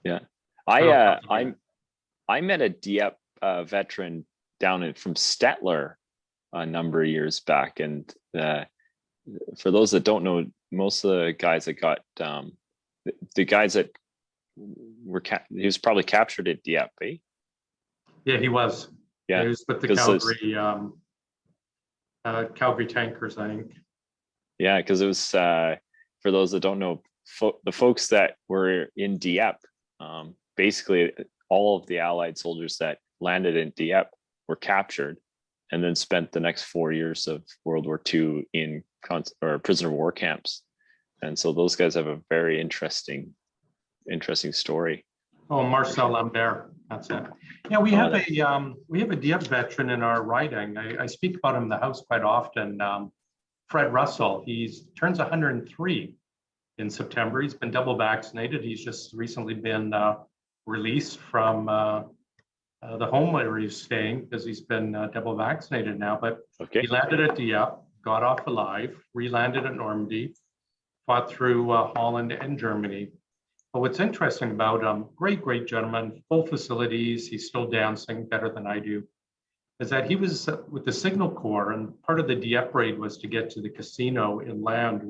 Yeah. So, I met a Dieppe veteran from Stettler a number of years back, and for those that don't know, most of the guys that got the guys that he was probably captured at Dieppe, eh? yeah, he was. Yeah, he was with the Calgary Tankers, I think. Yeah, because it was for those that don't know, the folks that were in Dieppe, basically all of the Allied soldiers that landed in Dieppe were captured, and then spent the next 4 years of World War II in prisoner of war camps. And so those guys have a very interesting story. Oh, Marcel Lambert, that's it. Yeah, we have a Dieppe veteran in our riding. I speak about him in the house quite often. Fred Russell. He turns 103 in September. He's been double vaccinated. He's just recently been released from the home where he's staying because he's been double vaccinated now. But he landed at Dieppe, got off alive, re-landed at Normandy, fought through Holland and Germany. But what's interesting about him, great gentleman, full facilities, he's still dancing better than I do, is that he was with the Signal Corps, and part of the Dieppe raid was to get to the casino inland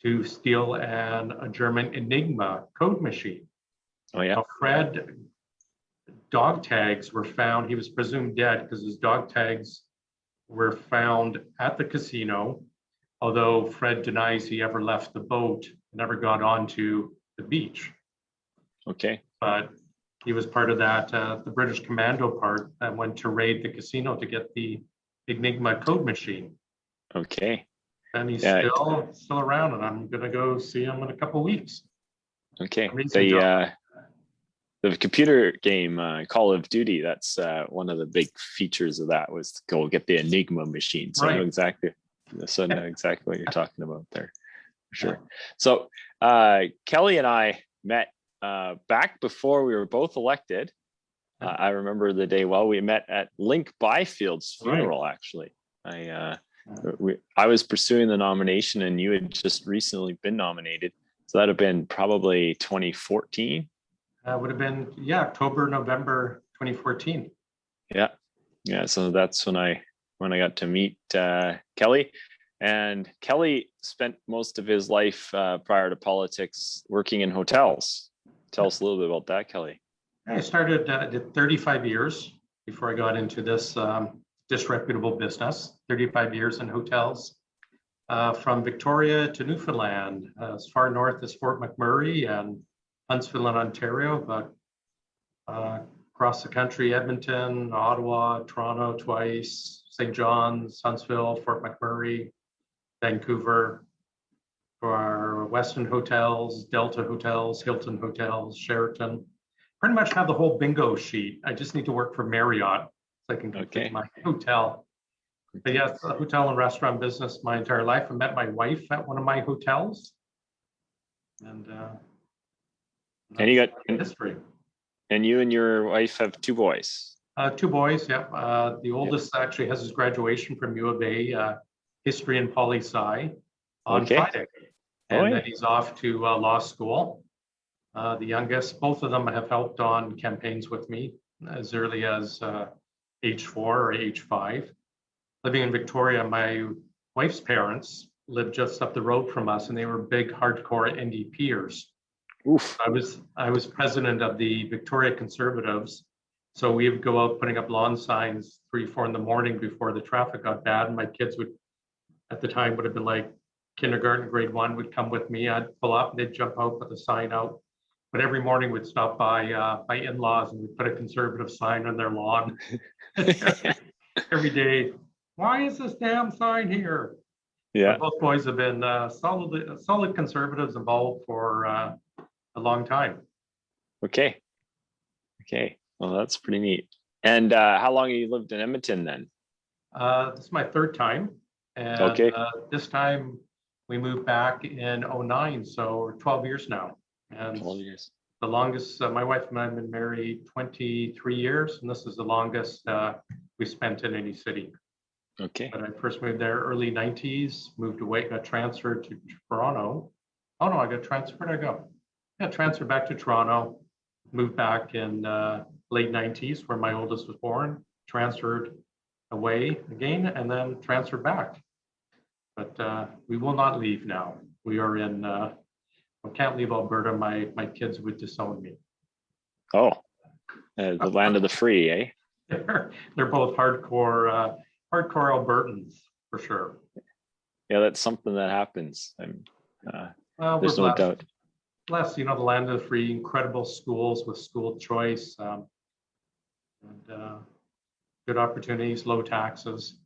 to steal a German Enigma code machine. Oh yeah. Now, Fred dog tags were found. He was presumed dead because his dog tags were found at the casino, although Fred denies he ever left the boat, never got onto the beach. Okay. But he was part of that, the British commando part that went to raid the casino to get the Enigma code machine. Okay. And he's still around, and I'm gonna go see him in a couple of weeks. Okay. The computer game Call of Duty, that's one of the big features of that was to go get the Enigma machine. So I know exactly what you're talking about there. For sure. Yeah. So Kelly and I met back before we were both elected. I remember the day well. We met at Link Byfield's funeral, actually. I was pursuing the nomination, and you had just recently been nominated. So that'd have been probably 2014. Would have been, October, November 2014. Yeah. So that's when I got to meet Kelly. And Kelly spent most of his life prior to politics working in hotels. Tell us a little bit about that, Kelly. I started did 35 years before I got into this disreputable business. 35 years in hotels, from Victoria to Newfoundland, as far north as Fort McMurray and Huntsville in Ontario, but across the country, Edmonton, Ottawa, Toronto twice, St. John's, Huntsville, Fort McMurray, Vancouver, for our Westin hotels, Delta hotels, Hilton hotels, Sheraton. Pretty much have the whole bingo sheet. I just need to work for Marriott so I can complete my hotel. But yes, the hotel and restaurant business my entire life. I met my wife at one of my hotels. And you got history. And you and your wife have two boys. 2 boys, yeah. The oldest actually has his graduation from U of A, history and poli-sci on Friday. And then he's off to law school. The youngest, both of them have helped on campaigns with me as early as age 4 or age 5. Living in Victoria, my wife's parents lived just up the road from us, and they were big hardcore NDPers. Oof. I was president of the Victoria Conservatives, so we would go out putting up lawn signs 3, 4 in the morning before the traffic got bad, and my kids would, at the time, would have been like kindergarten, grade 1, would come with me. I'd pull up, and they'd jump out, put the sign out. But every morning we'd stop by my in-laws, and we'd put a conservative sign on their lawn. Every day, why is this damn sign here? Yeah. But both boys have been solid conservatives involved for a long time. Okay. Well, that's pretty neat. And how long have you lived in Edmonton then? This is my 3rd time. And this time we moved back in 2009, so we're 12 years now. And 12 years. The longest, my wife and I have been married 23 years, and this is the longest we spent in any city. Okay. But I first moved there early 90s, moved away, got transferred to Toronto. Oh no, I got transferred, transferred back to Toronto. moved back in late 90s, where my oldest was born, transferred away again, and then transferred back. But we will not leave now. We are in, I can't leave Alberta. My kids would disown me. Oh, the land of the free, eh? They're both hardcore Albertans, for sure. Yeah, that's something that happens. Well, there's no doubt. Blessed, the land of the free, incredible schools with school choice, and good opportunities, low taxes.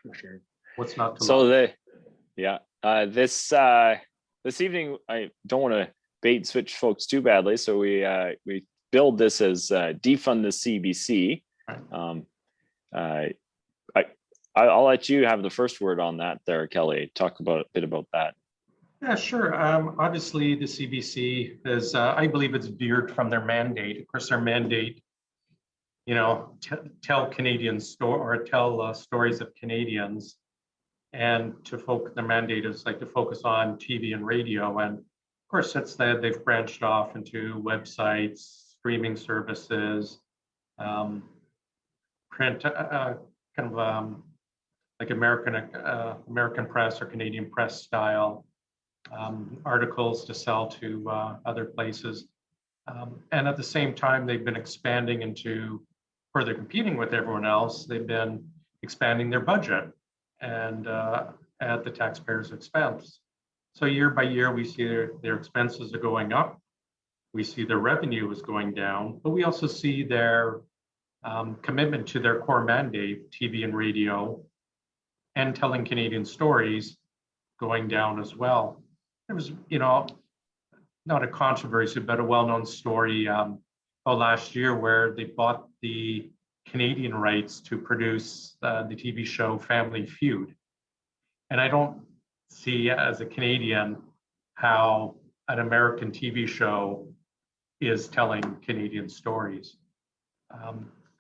For sure. What's not to so love? This evening, I don't want to bait and switch folks too badly, so we build this as defund the CBC. Right. I'll let you have the first word on that there, Kelly. Talk a bit about that. Yeah, sure. Obviously, the CBC is, I believe it's veered from their mandate. Of course, their mandate, tell Canadians tell stories of Canadians, and their mandate is like to focus on TV and radio. And of course, since then, they've branched off into websites, streaming services, print, like American press or Canadian press style. Articles to sell to other places. And at the same time, they've been expanding into further competing with everyone else. They've been expanding their budget and at the taxpayers' expense. So year by year, we see their expenses are going up. We see their revenue is going down, but we also see their commitment to their core mandate, TV and radio, and telling Canadian stories going down as well. There was, not a controversy, but a well-known story last year where they bought the Canadian rights to produce the TV show Family Feud. And I don't see as a Canadian how an American TV show is telling Canadian stories.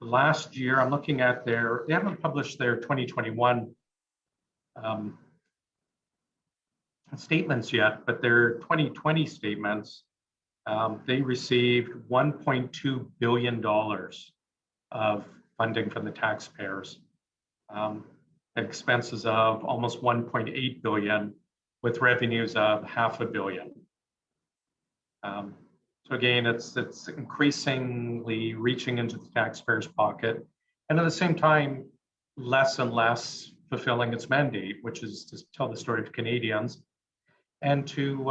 Last year, I'm looking at they haven't published their 2021 statements yet, but their 2020 statements, they received $1.2 billion of funding from the taxpayers, expenses of almost $1.8 billion, with revenues of $500 million. So again, it's increasingly reaching into the taxpayer's pocket, and at the same time, less and less fulfilling its mandate, which is to tell the story of Canadians, and to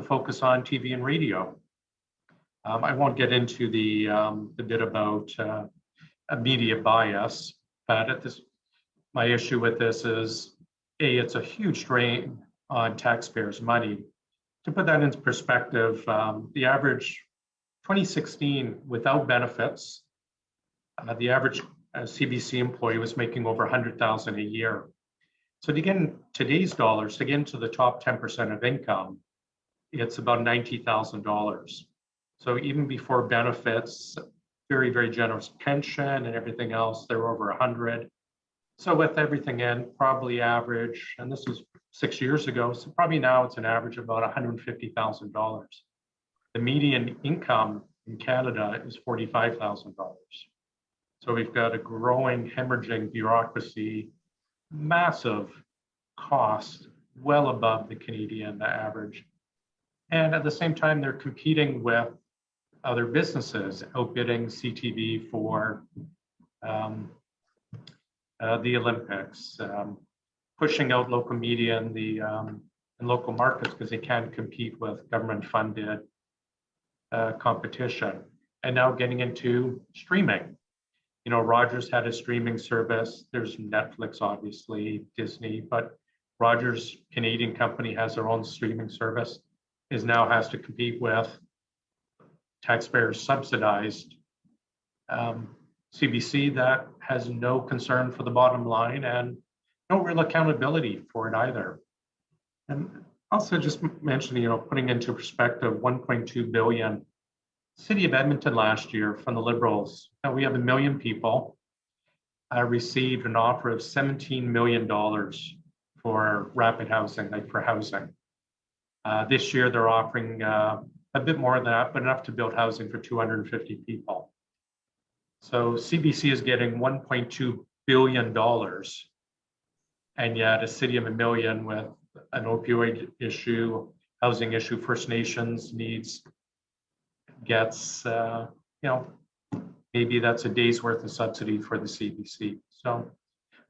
focus on TV and radio. I won't get into the bit about a media bias, but my issue with this is, it's a huge drain on taxpayers' money. To put that into perspective, the average 2016 without benefits, the average CBC employee was making over $100,000 a year. So to get in today's dollars, to get into the top 10% of income, it's about $90,000. So even before benefits, very, very generous pension and everything else, they're over 100. So with everything in, probably average, and this was 6 years ago, so probably now it's an average of about $150,000. The median income in Canada is $45,000. So we've got a growing, hemorrhaging bureaucracy, massive cost, well above the Canadian average. And at the same time, they're competing with other businesses, outbidding CTV for the Olympics, pushing out local media in local markets because they can't compete with government-funded competition. And now getting into streaming. Rogers had a streaming service. There's Netflix, obviously, Disney, but Rogers, Canadian company, has their own streaming service, now has to compete with taxpayers subsidized CBC that has no concern for the bottom line and no real accountability for it either. And also just mention, putting into perspective, 1.2 billion. City of Edmonton last year from the Liberals, we have 1 million people, received an offer of $17 million for rapid housing, like for housing. This year they're offering a bit more than that, but enough to build housing for 250 people. So CBC is getting $1.2 billion, and yet a city of 1 million with an opioid issue, housing issue, First Nations needs gets, maybe that's a day's worth of subsidy for the CBC. So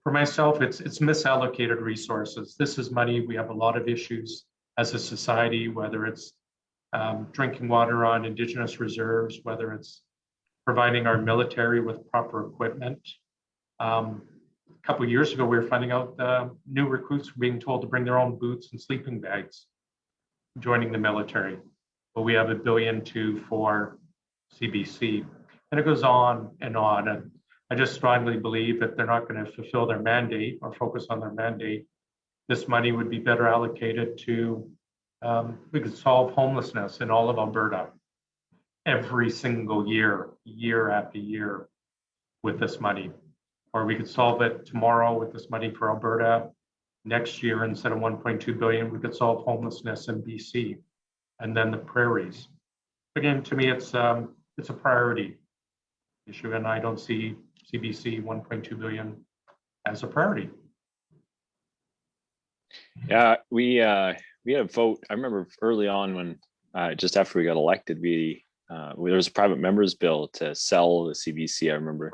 for myself, it's misallocated resources. This is money. We have a lot of issues as a society, whether it's drinking water on Indigenous reserves, whether it's providing our military with proper equipment. A couple of years ago, we were finding out new recruits were being told to bring their own boots and sleeping bags, joining the military. But we have $1 billion for CBC. And it goes on and on. And I just strongly believe that they're not going to fulfill their mandate or focus on their mandate. This money would be better allocated to, we could solve homelessness in all of Alberta every single year, year after year with this money. Or we could solve it tomorrow with this money for Alberta. Next year, instead of 1.2 billion, we could solve homelessness in BC and then the prairies. Again, to me, it's a priority issue, and I don't see CBC 1.2 billion as a priority. Yeah, we had a vote. I remember early on when just after we got elected, there was a private members bill to sell the CBC. I remember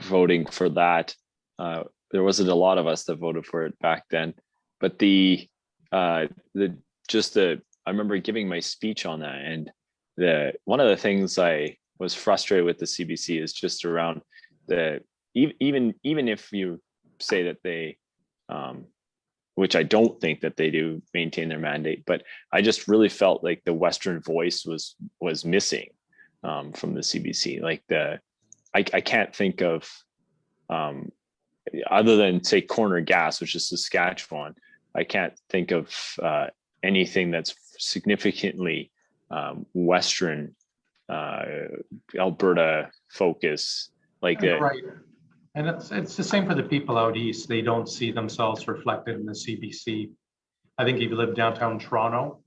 voting for that. There wasn't a lot of us that voted for it back then, but I remember giving my speech on that, and one of the things I was frustrated with the CBC is just around even if you say that they, which I don't think that they do, maintain their mandate, but I just really felt like the Western voice was missing from the CBC. Like I can't think of other than say Corner Gas, which is Saskatchewan. I can't think of anything that's significantly Western Alberta focus like that. Right. And it's the same for the people out east. They don't see themselves reflected in the CBC. I think if you live downtown Toronto,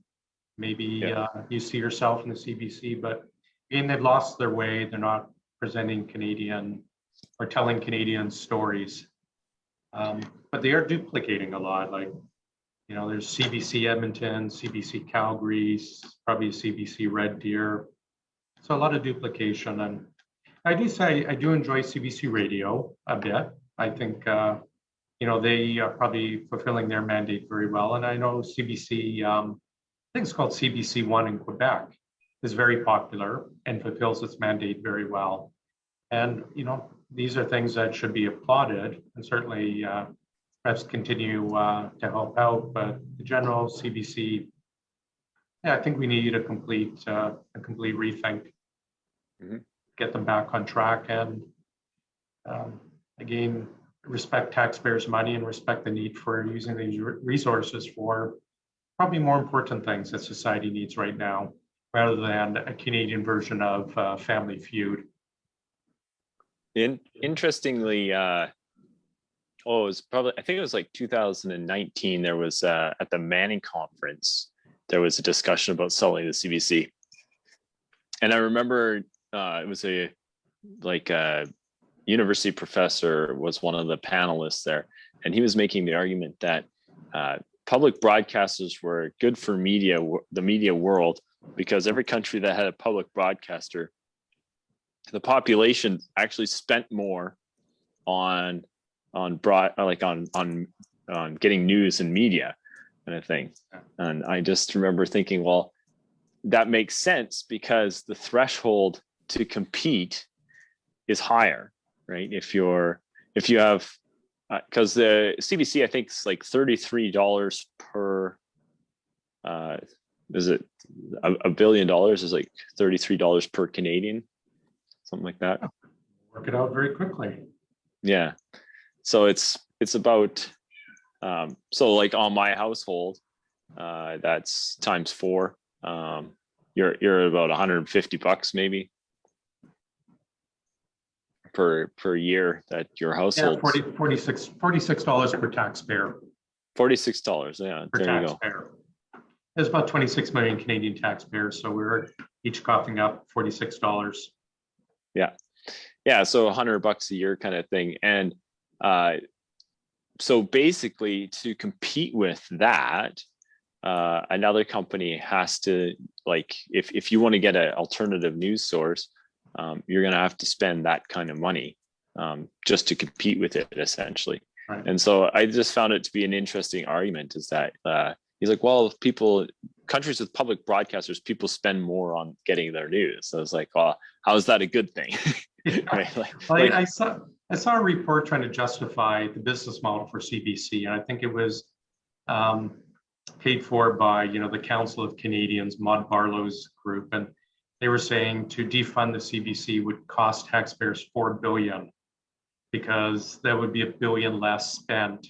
maybe you see yourself in the CBC, but again, they've lost their way. They're not presenting Canadian or telling Canadian stories. But they are duplicating a lot. Like, there's CBC Edmonton, CBC Calgary, probably CBC Red Deer. So a lot of duplication. And I do say I do enjoy CBC Radio a bit. I think, they are probably fulfilling their mandate very well. And I know CBC, I think it's called CBC One in Quebec, is very popular and fulfills its mandate very well. And, these are things that should be applauded and certainly perhaps continue to help out. But the general CBC, I think we need a complete rethink, get them back on track, and again, respect taxpayers' money and respect the need for using these resources for probably more important things that society needs right now, rather than a Canadian version of Family Feud. Interestingly, it was probably, I think it was like 2019, there was at the Manning conference, there was a discussion about selling the CBC. And I remember it was a university professor was one of the panelists there, and he was making the argument that public broadcasters were good for the media world, because every country that had a public broadcaster, the population actually spent more on getting news and media kind of thing. And I just remember thinking, well, that makes sense, because the threshold to compete is higher, right? If you have, because the CBC, I think, is like $33 per, is it $1 billion is like $33 per Canadian, something like that. Work it out very quickly. Yeah. So it's about, so like on my household, that's times 4. You're about $150 maybe per year that your household. Yeah, $46 per taxpayer. $46, yeah. Per there taxpayer. There's about 26 million Canadian taxpayers, so we're each coughing up $46. Yeah. Yeah. So $100 a year kind of thing. And so basically to compete with that, another company has to, like, if you want to get an alternative news source, you're going to have to spend that kind of money just to compete with it, essentially. Right. And so I just found it to be an interesting argument, is that he's like, well, countries with public broadcasters, people spend more on getting their news. So I was like, well, how is that a good thing? Right? I saw a report trying to justify the business model for CBC, and I think it was paid for by the Council of Canadians, Maud Barlow's group, and they were saying to defund the CBC would cost taxpayers $4 billion, because that would be $1 billion less spent.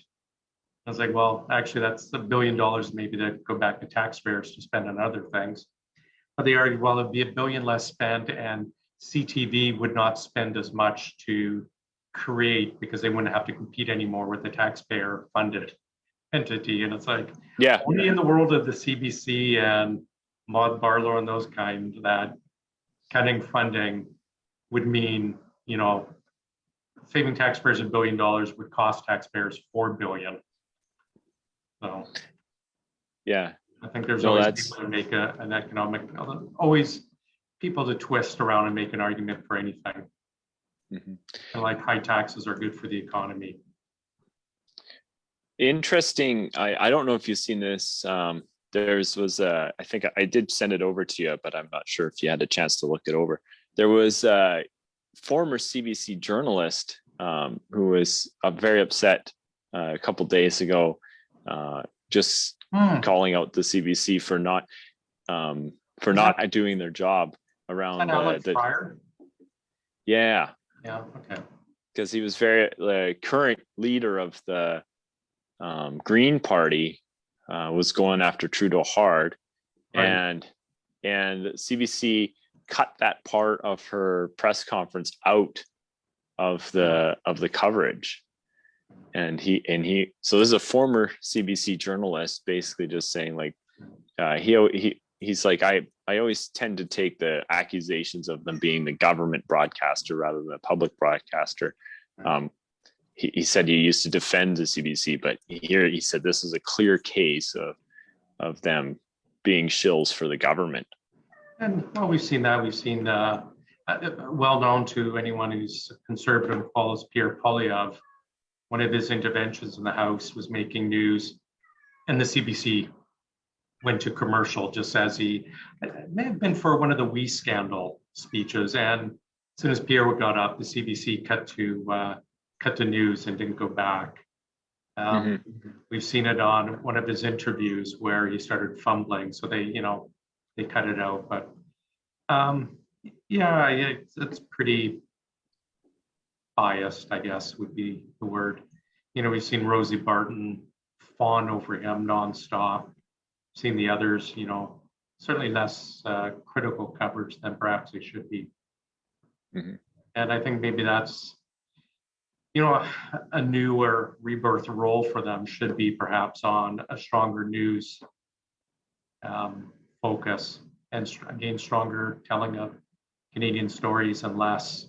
I was like, well, actually, that's $1 billion maybe that go back to taxpayers to spend on other things. But they argued, well, it'd be $1 billion less spent, and CTV would not spend as much to create, because they wouldn't have to compete anymore with the taxpayer-funded entity. And it's like, yeah, only in the world of the CBC and Maud Barlow and those kind, that cutting funding would mean, saving taxpayers $1 billion would cost taxpayers $4 billion. So, yeah, I think there's always people to make an economic, always people to twist around and make an argument for anything. Mm-hmm. And like high taxes are good for the economy. Interesting. I don't know if you've seen this. I think I did send it over to you, but I'm not sure if you had a chance to look it over. There was a former CBC journalist who was very upset a couple days ago, just calling out the CBC for not doing their job around the yeah, okay, because he was the current leader of the Green Party was going after Trudeau hard, right. and CBC cut that part of her press conference out of the coverage, and he so this is a former CBC journalist basically just saying, like, he's like, I always tend to take the accusations of them being the government broadcaster rather than a public broadcaster. He said he used to defend the CBC, but here he said this is a clear case of them being shills for the government. And well, we've seen that. We've seen well known to anyone who's conservative and follows Pierre Poilievre. One of his interventions in the House was making news, and the CBC went to commercial just as it may have been for one of the WE scandal speeches. And as soon as Pierre got up, the CBC cut to news and didn't go back. We've seen it on one of his interviews where he started fumbling, so they cut it out. But it's pretty biased, I guess would be the word. We've seen Rosie Barton fawn over him nonstop. Seen the others, certainly less critical coverage than perhaps they should be. Mm-hmm. And I think maybe that's, a newer rebirth role for them should be perhaps on a stronger news focus, and again, stronger telling of Canadian stories and less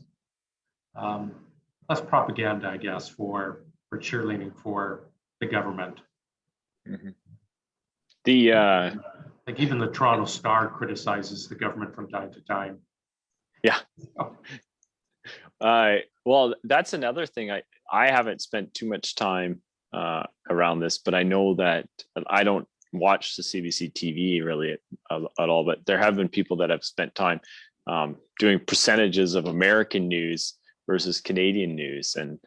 propaganda, I guess, for cheerleading for the government. Mm-hmm. Like even the Toronto Star criticizes the government from time to time. Yeah. Well, that's another thing. I haven't spent too much time around this, but I know that I don't watch the CBC TV really at all, but there have been people that have spent time doing percentages of American news versus Canadian news. And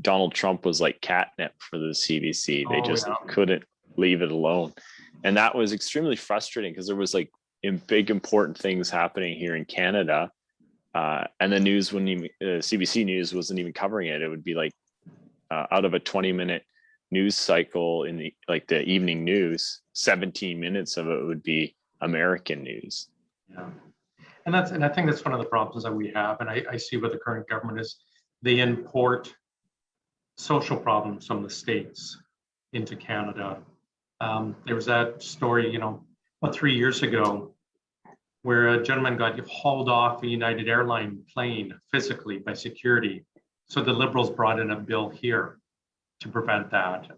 Donald Trump was like catnip for the CBC. They just couldn't leave it alone. And that was extremely frustrating because there was like big important things happening here in Canada. And the news wouldn't even, CBC News wasn't even covering it. It would be like out of a 20-minute news cycle in the evening news, 17 minutes of it would be American news. Yeah. And I think that's one of the problems that we have. And I see what the current government is. They import social problems from the States into Canada. There was that story, about 3 years ago, where a gentleman got hauled off a United Airlines plane physically by security. So the Liberals brought in a bill here to prevent that.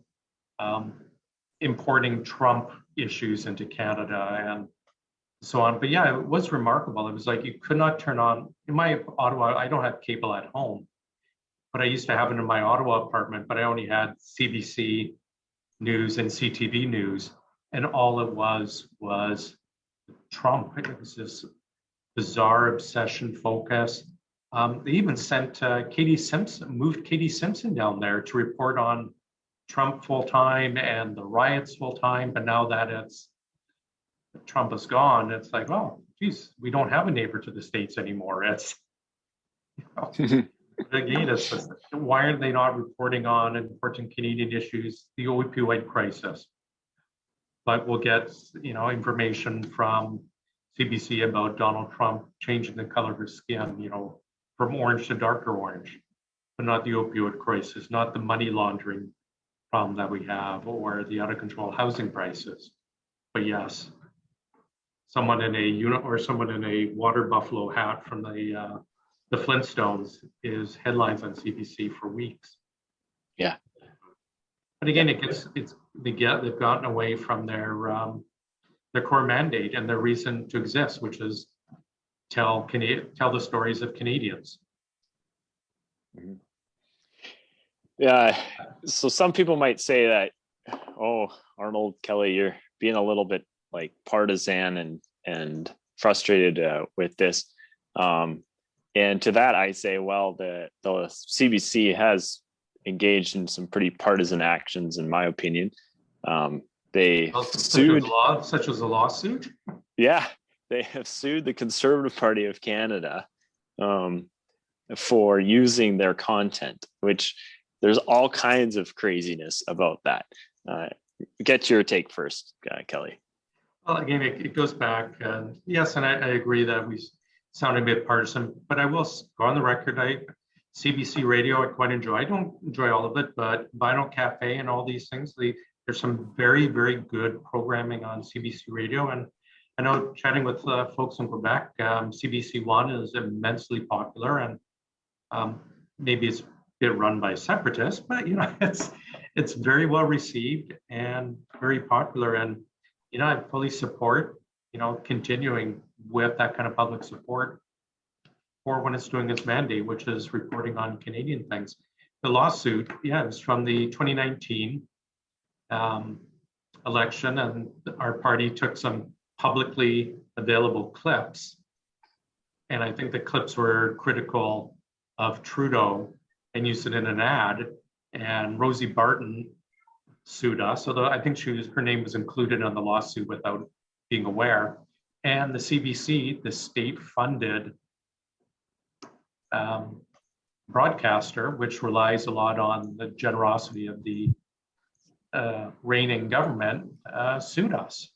Importing Trump issues into Canada and so on. But yeah, it was remarkable. It was like you could not turn on, in my Ottawa, I don't have cable at home, but I used to have it in my Ottawa apartment, but I only had CBC News and CTV News. And all it was Trump. It was this bizarre obsession focus. They even sent moved Katie Simpson down there to report on Trump full time and the riots full time. But now that Trump is gone, it's like, oh, geez, we don't have a neighbor to the States anymore. It's, again, it's just, why are they not reporting on important Canadian issues, the opioid crisis? But we'll get, information from CBC about Donald Trump changing the color of his skin, from orange to darker orange, but not the opioid crisis, not the money laundering problem that we have, or the out of control housing prices. But yes, someone in a water buffalo hat from the Flintstones is headlines on CBC for weeks. Yeah. But again, they've gotten away from their core mandate and their reason to exist, which is tell the stories of Canadians. Mm-hmm. Yeah. So some people might say that, oh, Arnold Kelly, you're being a little bit like partisan and frustrated with this. And to that, I say, well, the CBC has engaged in some pretty partisan actions, in my opinion. They sued, such as a lawsuit. Yeah, they have sued the Conservative Party of Canada for using their content, which there's all kinds of craziness about that. Get your take first, Kelly. Well, again, it goes back, yes, and I agree that we sound a bit partisan, but I will go on the record. CBC Radio, I quite enjoy. I don't enjoy all of it, but Vinyl Cafe and all these things, there's some very, very good programming on CBC Radio. And I know chatting with folks in Quebec, CBC One is immensely popular, and maybe it's a bit run by separatists, but it's very well received and very popular. And I fully support continuing with that kind of public support for when it's doing its mandate, which is reporting on Canadian things. The lawsuit, it was from the 2019 election, and our party took some publicly available clips, and I think the clips were critical of Trudeau and used it in an ad, and Rosie Barton sued us, although I think her name was included on the lawsuit without being aware. And the CBC, the state-funded broadcaster, which relies a lot on the generosity of the reigning government, sued us.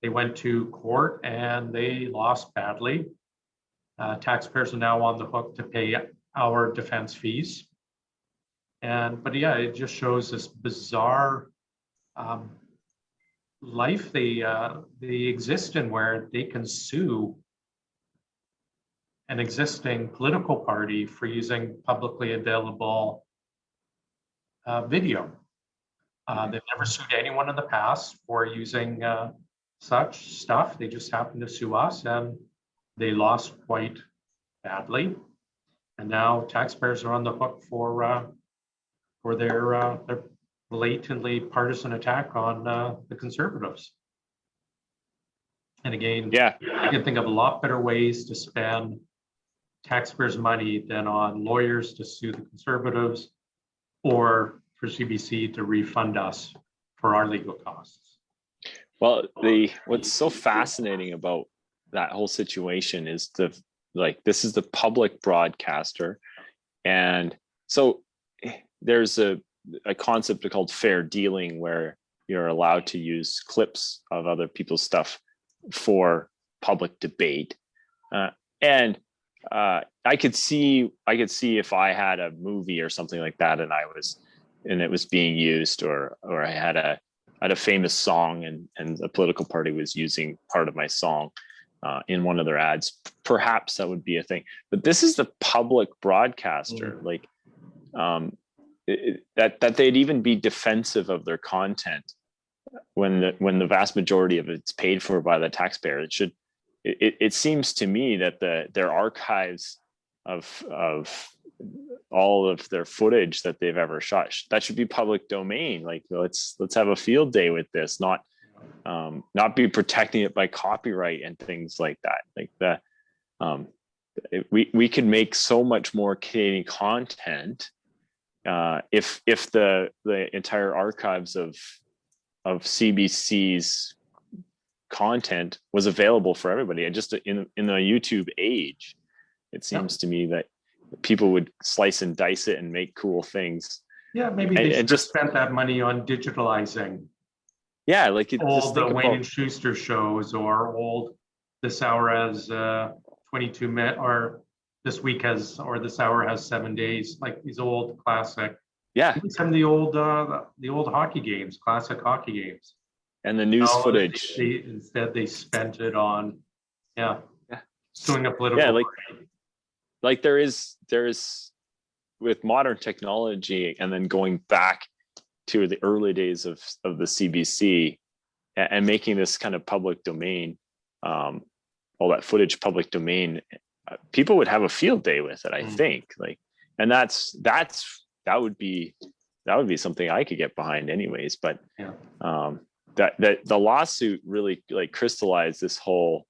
They went to court and they lost badly. Taxpayers are now on the hook to pay our defense fees. But it just shows this bizarre life they exist in, where they can sue an existing political party for using publicly available video. They've never sued anyone in the past for using such stuff. They just happened to sue us, and they lost quite badly. And now taxpayers are on the hook for their blatantly partisan attack on the Conservatives. And again, I can think of a lot better ways to spend taxpayers' money than on lawyers to sue the Conservatives, or for CBC to refund us for our legal costs. Well, what's so fascinating about that whole situation is this is the public broadcaster, and so there's a concept called fair dealing, where you're allowed to use clips of other people's stuff for public debate, and I could see if I had a movie or something like that, and it was being used, or I had had a famous song, and the political party was using part of my song in one of their ads. Perhaps that would be a thing. But this is the public broadcaster, like that they'd even be defensive of their content when the vast majority of it's paid for by the taxpayer. It seems to me that their archives of all of their footage that they've ever shot, that should be public domain. Like, let's have a field day with this, not be protecting it by copyright and things like that. Like that, we could make so much more Canadian content if the entire archives of CBC's content was available for everybody. And just in the YouTube age, it seems to me that people would slice and dice it and make cool things. Yeah, maybe they should just spent that money on digitalizing. Yeah, like old the Wayne and Schuster shows, or old This Hour Has 22 minutes, or This Week Has, or This Hour Has 7 days, like these old classic. Yeah, some of the old hockey games, classic hockey games, and the news footage. Instead, they spent it on doing a political. Yeah, like there is with modern technology, and then going back to the early days of the CBC and making this kind of public domain, all that footage public domain, people would have a field day with it, I think. Like, and that would be something I could get behind anyways. But that the lawsuit really like crystallized this whole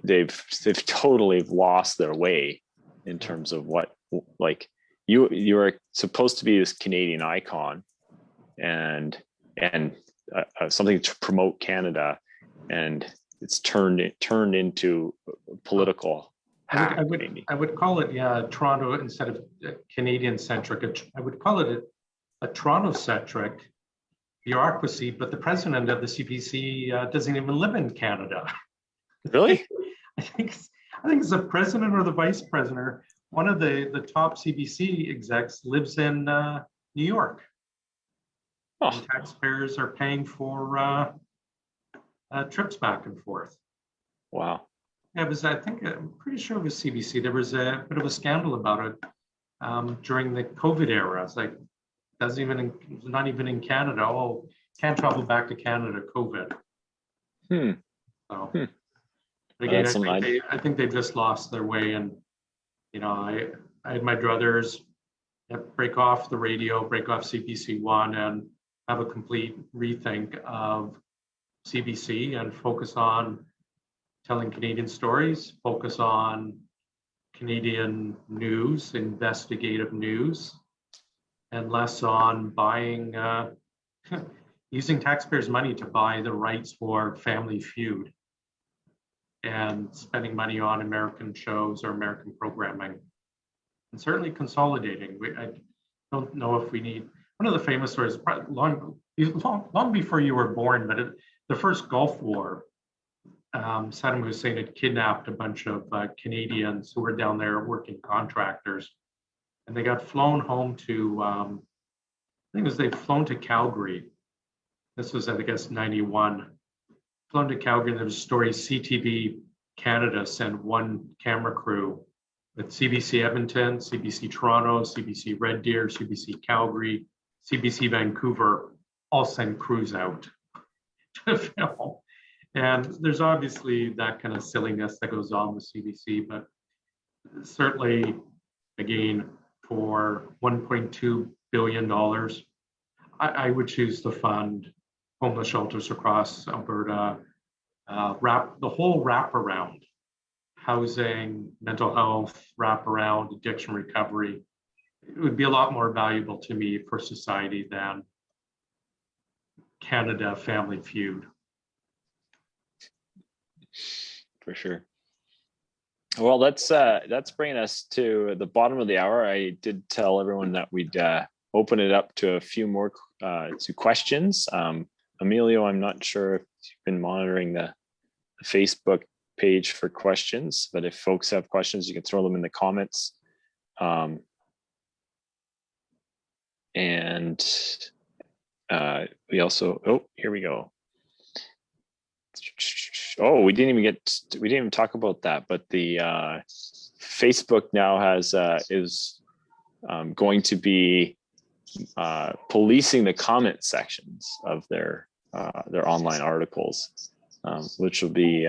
they've totally lost their way in terms of what, like, you are supposed to be this Canadian icon and something to promote Canada, and it's turned into political. I would call it Toronto instead of Canadian centric. I would call it a Toronto centric bureaucracy. But the president of the CBC doesn't even live in Canada. Really? I think it's the president or the vice president. One of the top CBC execs lives in New York. Oh. And taxpayers are paying for trips back and forth. Wow. Yeah, I'm pretty sure it was CBC. There was a bit of a scandal about it during the COVID era. It's like, not even in Canada. Oh, can't travel back to Canada, COVID. So, again, I think they just lost their way. And, I had my druthers break off the radio, break off CBC1, and have a complete rethink of CBC and focus on telling Canadian stories, focus on Canadian news, investigative news, and less on buying, using taxpayers' money to buy the rights for Family Feud and spending money on American shows or American programming. And certainly consolidating. I don't know if we need, one of the famous stories, long before you were born, but the first Gulf War, Saddam Hussein had kidnapped a bunch of Canadians who were down there working contractors, and they got flown home to, they'd flown to Calgary. This was, I guess, 91. Flown to Calgary, and there was a story, CTV Canada sent one camera crew with CBC Edmonton, CBC Toronto, CBC Red Deer, CBC Calgary, CBC Vancouver, all send crews out to film. And there's obviously that kind of silliness that goes on with CBC, but certainly, again, for $1.2 billion, I would choose to fund homeless shelters across Alberta, the whole wraparound, housing, mental health, wraparound, addiction recovery. It would be a lot more valuable to me for society than Canada Family Feud. For sure. Well, that's bringing us to the bottom of the hour. I did tell everyone that we'd open it up to a few more to questions. Emilio, I'm not sure if you've been monitoring the Facebook page for questions, but if folks have questions, you can throw them in the comments. And we also, oh, here we go. Oh, we didn't even talk about that, but the Facebook now is going to be policing the comment sections of their online articles, which will be.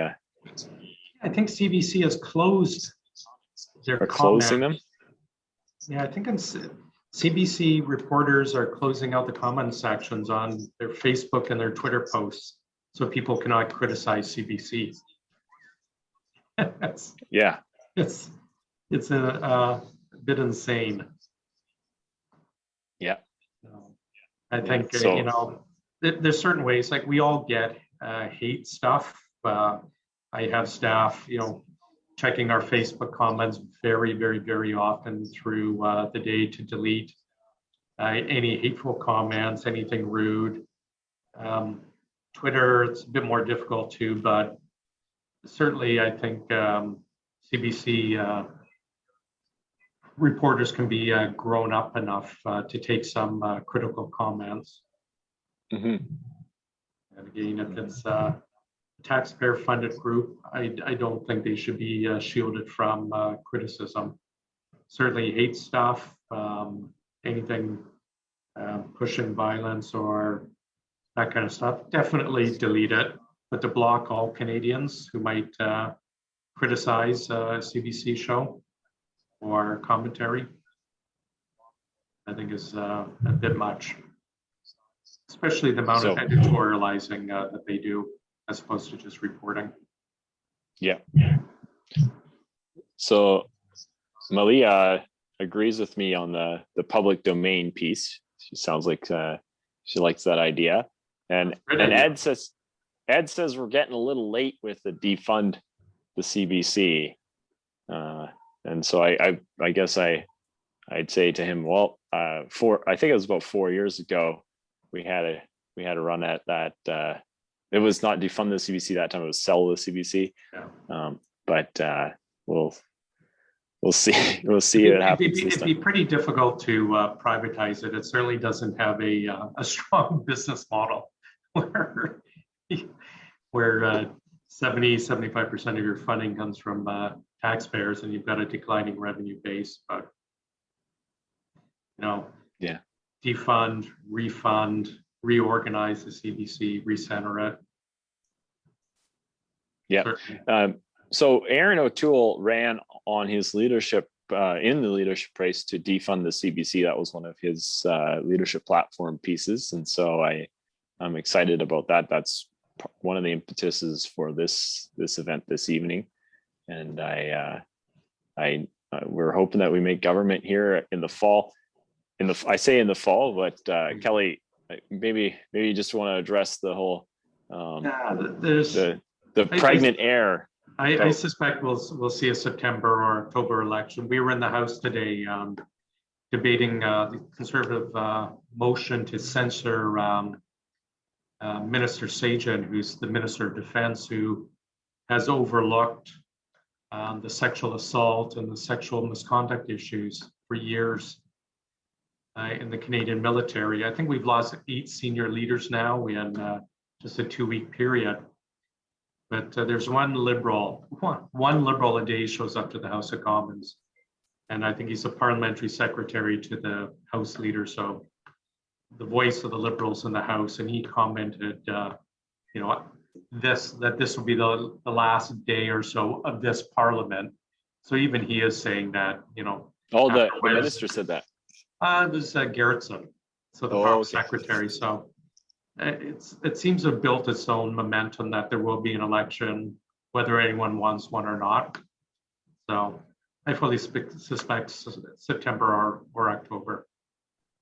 I think CBC has closed their closing them. Yeah, I think CBC reporters are closing out the comment sections on their Facebook and their Twitter posts, so people cannot criticize CBC. Yeah, it's a bit insane. Yeah, I think there's certain ways, like we all get hate stuff. I have staff, checking our Facebook comments very, very, very often through the day to delete any hateful comments, anything rude. Twitter, it's a bit more difficult too, but certainly I think CBC reporters can be grown up enough to take some critical comments. Mm-hmm. And again, if it's a taxpayer-funded group, I don't think they should be shielded from criticism. Certainly hate stuff, anything pushing violence or that kind of stuff, definitely delete it. But to block all Canadians who might criticize a CBC show or commentary, I think is a bit much, especially the amount of editorializing that they do as opposed to just reporting. Yeah. So Malia agrees with me on the public domain piece. She sounds like she likes that idea. And Ed says we're getting a little late with the defund the CBC. And so I guess I'd say to him, well, I think it was about 4 years ago, we had a run at that. It was not defund the CBC that time; it was sell the CBC. Yeah. But we'll see. We'll see what happens. It'd be pretty difficult to privatize it. It certainly doesn't have a strong business model where 70-75% of your funding comes from taxpayers, and you've got a declining revenue base. But yeah, defund, refund, reorganize the CBC, recenter it. Yeah. So Aaron O'Toole ran on his leadership in the leadership race to defund the CBC. That was one of his leadership platform pieces, and so I'm excited about that. That's one of the impetuses for this event this evening, and we're hoping that we make government here in the fall. I say in the fall, but Kelly, maybe you just want to address the whole the pregnant heir. I suspect we'll see a September or October election. We were in the House today debating the Conservative motion to censor Minister Sajjan, who's the Minister of Defense, who has overlooked the sexual assault and the sexual misconduct issues for years in the Canadian military. I think we've lost 8 senior leaders now in just a 2-week period. But there's one liberal a day shows up to the House of Commons, and I think he's a parliamentary secretary to the House leader, so the voice of the Liberals in the House, and he commented, this will be the last day or so of this Parliament. So even he is saying that, the minister said that. It was Garrettson, so the Power Secretary. So it seems to have built its own momentum that there will be an election, whether anyone wants one or not. So I fully suspect September or October.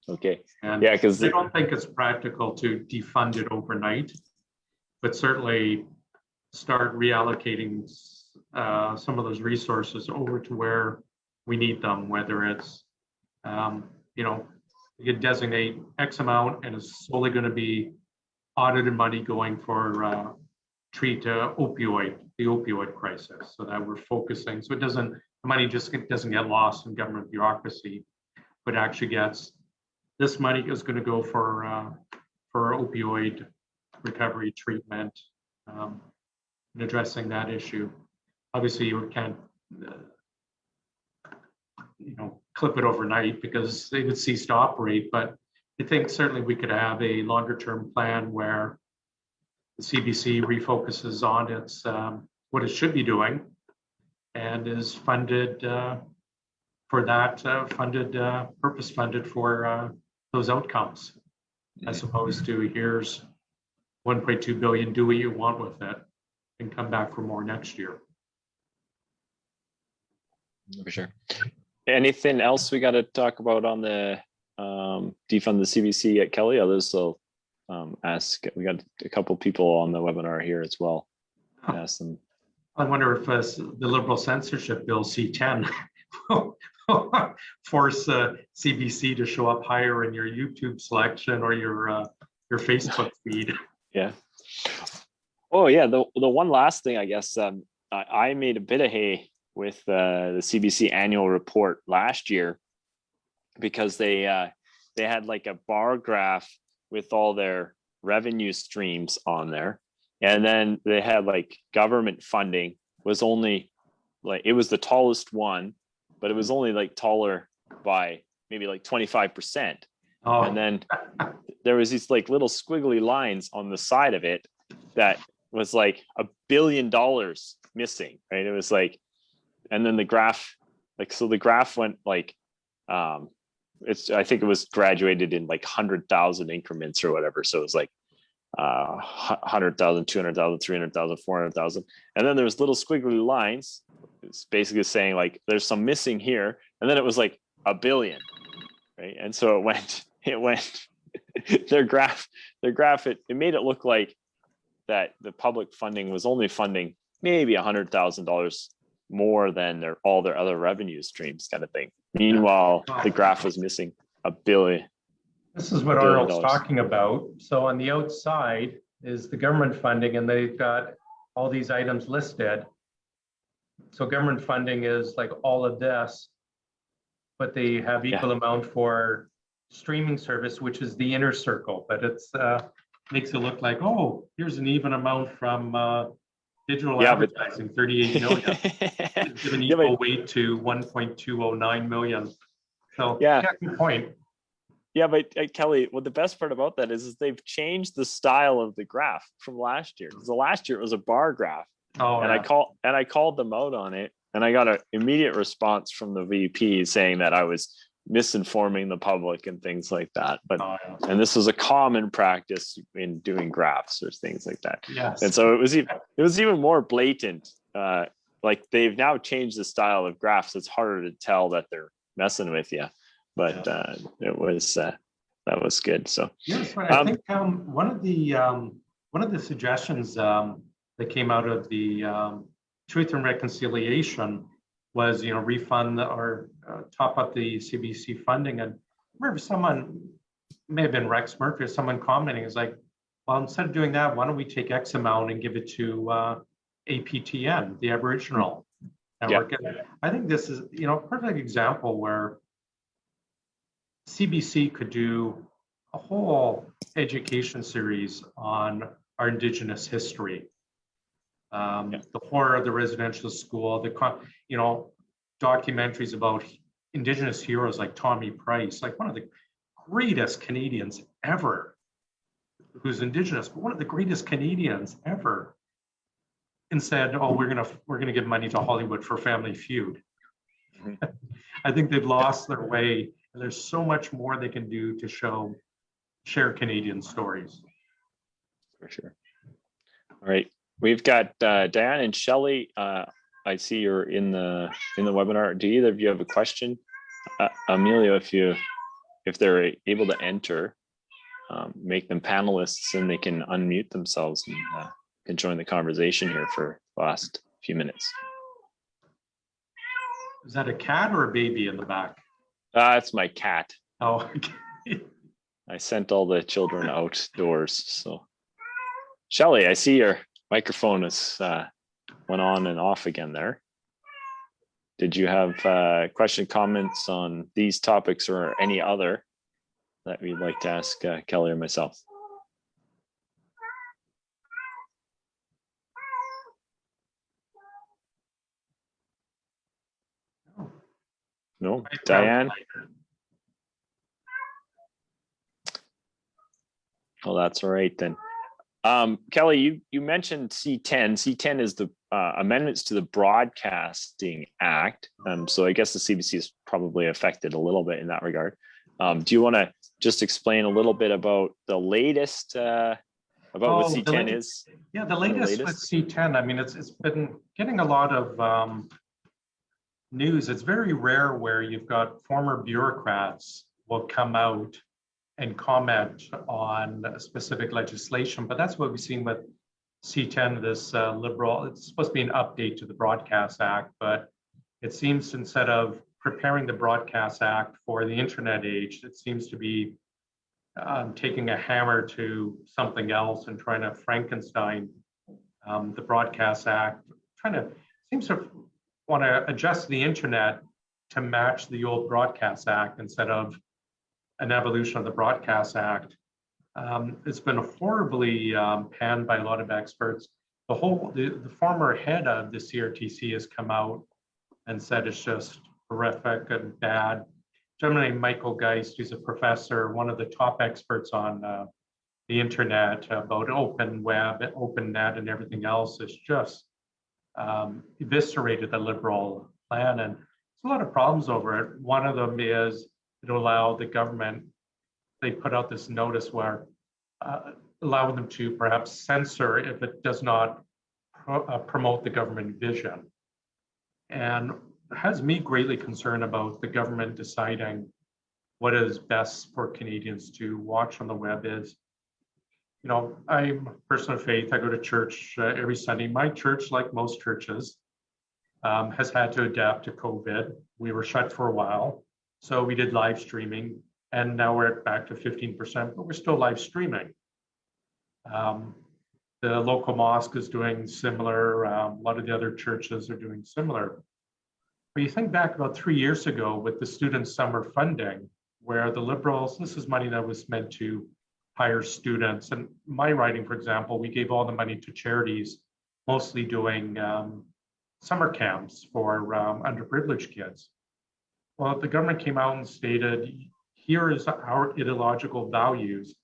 Okay. And because I don't think it's practical to defund it overnight, but certainly start reallocating some of those resources over to where we need them, whether it's, you could designate X amount and it's solely going to be audited money going for treat the opioid crisis, so that we're focusing. So the money just doesn't get lost in government bureaucracy, but actually gets, this money is going to go for for opioid recovery treatment, and addressing that issue. Obviously, you can't, clip it overnight because they would cease to operate. But I think certainly we could have a longer-term plan where the CBC refocuses on its what it should be doing and is funded for that, purpose funded for those outcomes, as opposed to here's 1.2 billion, do what you want with it, and come back for more next year. For sure. Anything else we got to talk about on the defund the CBC at Kelly? Others will ask. We got a couple people on the webinar here as well. Ask them. I wonder if the Liberal censorship bill C10 force CBC to show up higher in your YouTube selection or your Facebook feed. Yeah. Oh yeah. The one last thing, I guess, I made a bit of hay with the CBC annual report last year because they had like a bar graph with all their revenue streams on there, and then they had like government funding was only like, it was the tallest one, but it was only like taller by maybe like 25%. Oh. And then there was these like little squiggly lines on the side of it that was like $1 billion missing, right? It was like, and then the graph, like, so the graph went like, I think it was graduated in like 100,000 increments or whatever. So it was like 100,000, 200,000, 300,000, 400,000. And then there's little squiggly lines. It's basically saying like, there's some missing here. And then it was like $1 billion, right? And so it went, their graph, it made it look like that the public funding was only funding maybe $100,000 more than all their other revenue streams kind of thing. Meanwhile, the graph was missing $1 billion. This is what Arnold's talking about. So on the outside is the government funding, and they've got all these items listed. So government funding is like all of this, but they have equal amount for streaming service, which is the inner circle, but it's makes it look like, oh, here's an even amount from digital advertising, 38 million. It's given equal weight to 1.209 million. So good point. Yeah, but Kelly, what the best part about that is they've changed the style of the graph from last year. Because last year it was a bar graph. Oh, and I called them out on it, and I got an immediate response from the VP saying that I was misinforming the public and things like that. But and this was a common practice in doing graphs or things like that. Yes. And so it was even more blatant. Like they've now changed the style of graphs. It's harder to tell that they're messing with you. But it was that was good. So yes, I think one of the suggestions that came out of the Truth and Reconciliation was, refund or top up the CBC funding. And I remember someone, may have been Rex Murphy, or someone commenting is like, well, instead of doing that, why don't we take X amount and give it to APTN, the Aboriginal network? And I think this is, a perfect example where CBC could do a whole education series on our Indigenous history. The horror of the residential school, documentaries about Indigenous heroes like Tommy Price, like one of the greatest Canadians ever, who's Indigenous, but one of the greatest Canadians ever. Instead, we're gonna give money to Hollywood for Family Feud. I think they've lost their way, and there's so much more they can do to share Canadian stories. For sure. All right. We've got Diane and Shelley. I see you're in the webinar. Do either of you have a question? Emilio, if they're able to enter, make them panelists and they can unmute themselves and can join the conversation here for the last few minutes. Is that a cat or a baby in the back? It's my cat. Oh, okay. I sent all the children outdoors. So, Shelley, I see your microphone is went on and off again there. Did you have question, comments on these topics or any other that we'd like to ask Kelly or myself? No, Diane. Well, that's all right then. Kelly, you mentioned C10. C10 is the amendments to the Broadcasting Act. So I guess the CBC is probably affected a little bit in that regard. Do you want to just explain a little bit about the latest, about what C10 is? Yeah, the latest with C10, I mean, it's been getting a lot of news. It's very rare where you've got former bureaucrats will come out and comment on specific legislation, but that's what we've seen with C10, this liberal, it's supposed to be an update to the Broadcast Act, but it seems instead of preparing the Broadcast Act for the internet age, it seems to be taking a hammer to something else and trying to Frankenstein the Broadcast Act, seems to want to adjust the internet to match the old Broadcast Act instead of an evolution of the Broadcast Act. It's been horribly panned by a lot of experts. The former head of the CRTC has come out and said it's just horrific and bad. A gentleman named Michael Geist, who's a professor, one of the top experts on the internet about open web, open net, and everything else, is just eviscerated the liberal plan. And there's a lot of problems over it. One of them is it allowed the government, they put out this notice where allowing them to perhaps censor if it does not promote the government vision. And it has me greatly concerned about the government deciding what is best for Canadians to watch on the web is. You know, I'm a person of faith. I go to church every Sunday. My church, like most churches, has had to adapt to COVID. We were shut for a while, so we did live streaming, and now we're back to 15%, but we're still live streaming. The local mosque is doing similar. A lot of the other churches are doing similar. But you think back about 3 years ago with the student summer funding, where the Liberals, this is money that was meant to hire students. And my writing, for example, we gave all the money to charities, mostly doing summer camps for underprivileged kids. Well, the government came out and stated, here is our ideological values.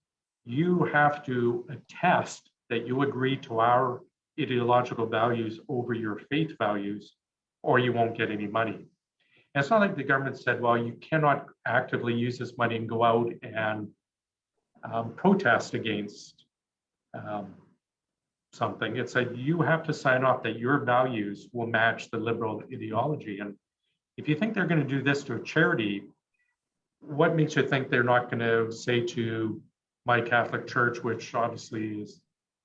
You have to attest that you agree to our ideological values over your faith values, or you won't get any money. And it's not like the government said, well, you cannot actively use this money and go out and protest against something. It said you have to sign off that your values will match the liberal ideology. And if you think they're going to do this to a charity, what makes you think they're not going to say to my Catholic Church, which obviously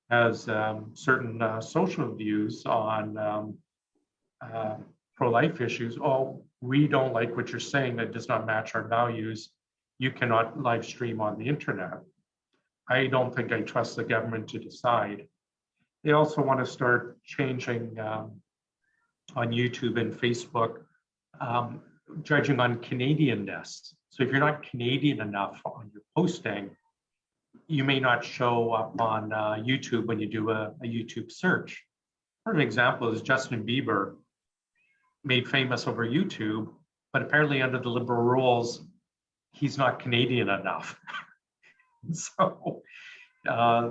has certain social views on pro-life issues, oh, we don't like what you're saying, that does not match our values, you cannot live stream on the internet. I don't think I trust the government to decide. They also want to start changing on YouTube and Facebook, judging on Canadianness. So if you're not Canadian enough on your posting, you may not show up on YouTube when you do a YouTube search. For an example is Justin Bieber, made famous over YouTube, but apparently under the liberal rules, he's not Canadian enough. So I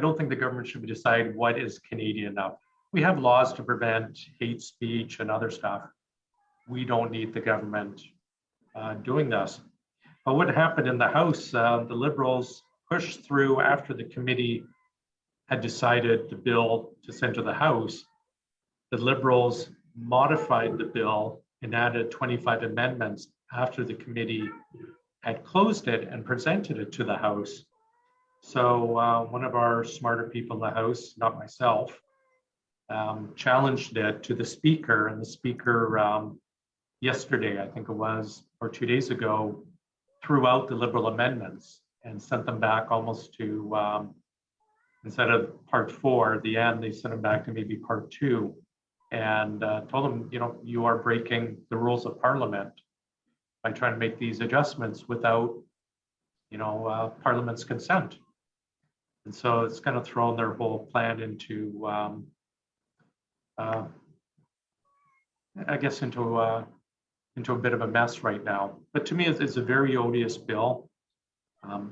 don't think the government should decide what is Canadian enough. We have laws to prevent hate speech and other stuff. We don't need the government doing this. But what happened in the House, the Liberals pushed through after the committee had decided the bill to send to the House. The Liberals modified the bill and added 25 amendments after the committee had closed it and presented it to the House. So one of our smarter people in the House, not myself, challenged it to the Speaker, and the Speaker yesterday, I think it was, or 2 days ago, threw out the Liberal amendments and sent them back almost to, instead of part 4, at the end, they sent them back to maybe part 2, and told them, you know, you are breaking the rules of Parliament by trying to make these adjustments without, you know, Parliament's consent. And so it's kind of thrown their whole plan into, I guess, into into a bit of a mess right now. But to me, it's a very odious bill.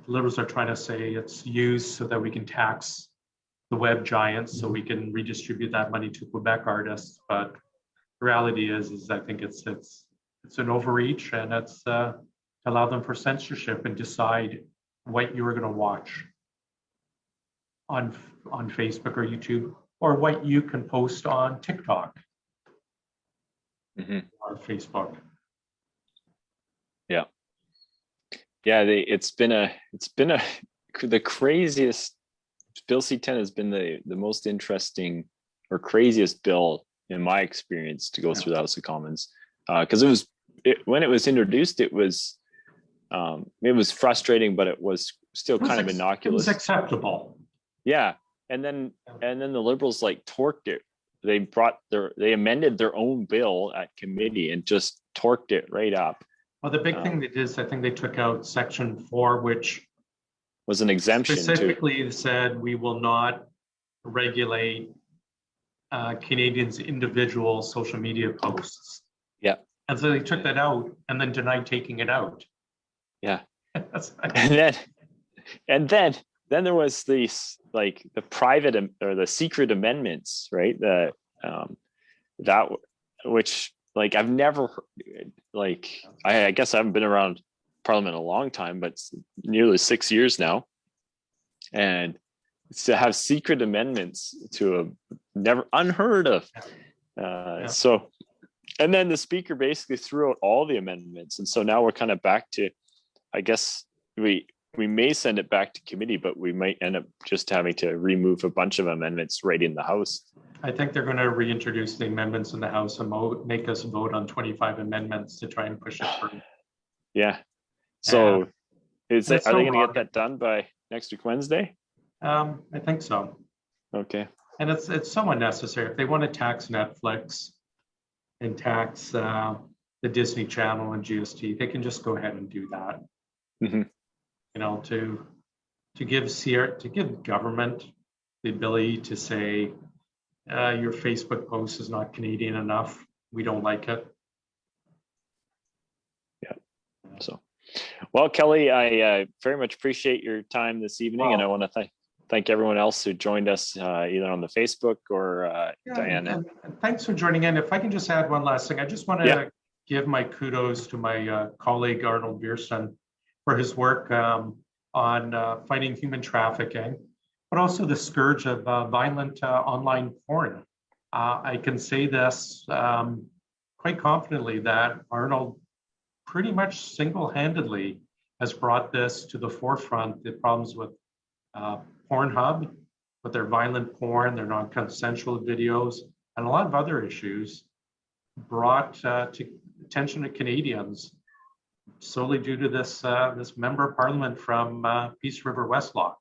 Liberals are trying to say it's used so that we can tax the web giants, so we can redistribute that money to Quebec artists. But the reality is I think it's an overreach, and it's allow them for censorship and decide what you are going to watch on Facebook or YouTube, or what you can post on TikTok or Facebook. Yeah, it's been the craziest. Bill C-10 has been the most interesting or craziest bill in my experience to go through the House of Commons, because when it was introduced, it was frustrating, but it was still kind of innocuous. It was acceptable. Yeah, and then the Liberals like torqued it. They amended their own bill at committee and just torqued it right up. Well, the big thing they did is I think they took out Section 4, which was an exemption. Specifically said we will not regulate Canadians' individual social media posts. Yeah. And so they took that out and then denied taking it out. Yeah. and then there was these like the private or the secret amendments, right? Which like I've never I guess I haven't been around Parliament a long time, but it's nearly 6 years now, and to have secret amendments to a never unheard of. So, and then the speaker basically threw out all the amendments, and so now we're kind of back to, I guess we may send it back to committee, but we might end up just having to remove a bunch of amendments right in the House. I think they're going to reintroduce the amendments in the House and make us vote on 25 amendments to try and push it through. Yeah. So are they going to get that done by next week, Wednesday? I think so. Okay. And it's so unnecessary. If they want to tax Netflix and tax the Disney Channel and GST, they can just go ahead and do that. Mm-hmm. You know, to give government the ability to say your Facebook post is not Canadian enough. We don't like it. Yeah. So, well, Kelly, I very much appreciate your time this evening, and I want to thank everyone else who joined us either on the Facebook or Diane. And thanks for joining in. If I can just add one last thing, I just want to give my kudos to my colleague Arnold Viersen for his work on fighting human trafficking, but also the scourge of violent online porn. I can say this quite confidently that Arnold pretty much single-handedly has brought this to the forefront, the problems with Pornhub, with their violent porn, their non-consensual videos, and a lot of other issues brought to attention to Canadians solely due to this member of parliament from Peace River Westlock.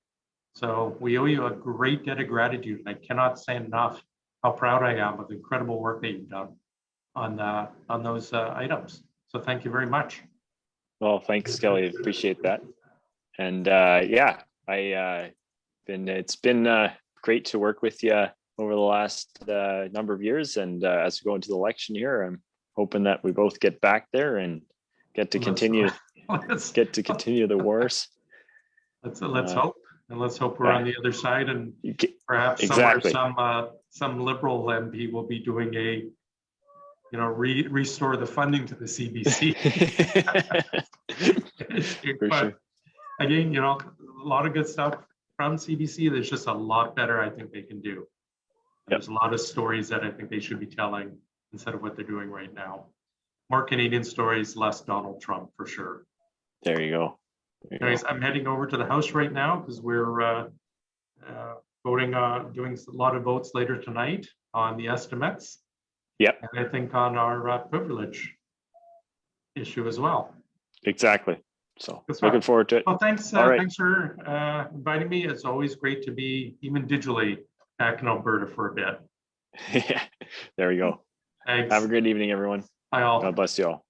So we owe you a great debt of gratitude, and I cannot say enough how proud I am of the incredible work that you've done on those items. So thank you very much. Well, thanks, Kelly. Appreciate that. And it's been great to work with you over the last number of years. And as we go into the election here, I'm hoping that we both get back there and get to continue the wars. Let's hope, and let's hope we're on the other side, and perhaps somewhere some Liberal MP will be doing a restore the funding to the CBC. But again, a lot of good stuff from CBC. There's just a lot better I think they can do. There's a lot of stories that I think they should be telling instead of what they're doing right now. More Canadian stories, less Donald Trump for sure. There you go. Anyways, I'm heading over to the House right now because we're voting on doing a lot of votes later tonight on the estimates. Yep. And I think on our privilege issue as well. Exactly. So looking forward to it. Well, thanks. Thanks for inviting me. It's always great to be even digitally back in Alberta for a bit. Yeah. There we go. Thanks. Have a great evening, everyone. Bye all. God bless you all.